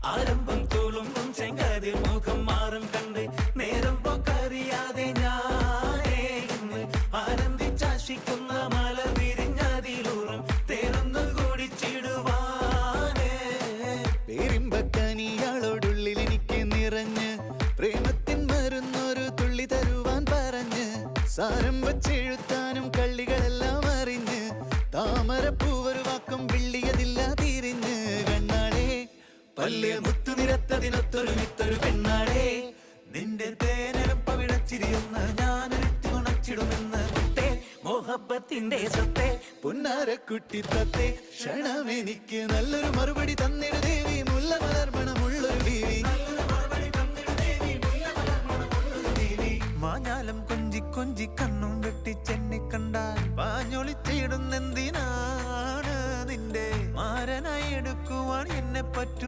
ആരംഭം തോളുമ്പും ചെങ്കാതെ മുഖം മാറും കണ്ട് നേരം പോക്കറിയാതെ ഞാനേ ഇന്ന് ആനന്ദിച്ചാശിക്കുന്ന മല വിരിഞ്ഞതിലൂറും തേനൊന്നു കൂടിച്ചിടുവാനേ. പേരിമ്പക്കനിയാളോടുള്ളിൽ എനിക്ക് നിറഞ്ഞ് പ്രേമത്തിൻ മരുന്നൊരു തുള്ളി തരുവാൻ പറഞ്ഞ് സാരം വച്ചെഴുത്താനും കള്ളികളെല്ലാം അറിഞ്ഞ് താമരപ്പൂവൊരു വാക്കം വിള്ളിയതില്ല തിരിഞ്ഞ് കണ്ണാളെ പല്ല് മുത്തു നിരത്തതിനൊത്തൊരു വിത്തൊരു പെണ്ണാളെ നിന്റെ തേനരം പവിടച്ചിരിയുന്ന ഞാനൊരുത്തി ഉണച്ചിടുമെന്ന് മുത്തേ മോഹബത്തിന്റെ സത്തേ പുന്നാരക്കുട്ടി തത്തേ ക്ഷണമെനിക്ക് നല്ലൊരു മറുപടി തന്നിട ദേവി മുല്ല മലർമണമുള്ളൊരു ബീവി മാഞ്ഞാലം കൊഞ്ചി കൊഞ്ചി കണ്ണും വെട്ടി ചെന്നി കണ്ടാൽ പാഞ്ഞൊളിച്ചിടുന്നെന്തിനാണ് നിന്റെ മാരനായി എടുക്കുവാൻ എന്നെ പറ്റൂ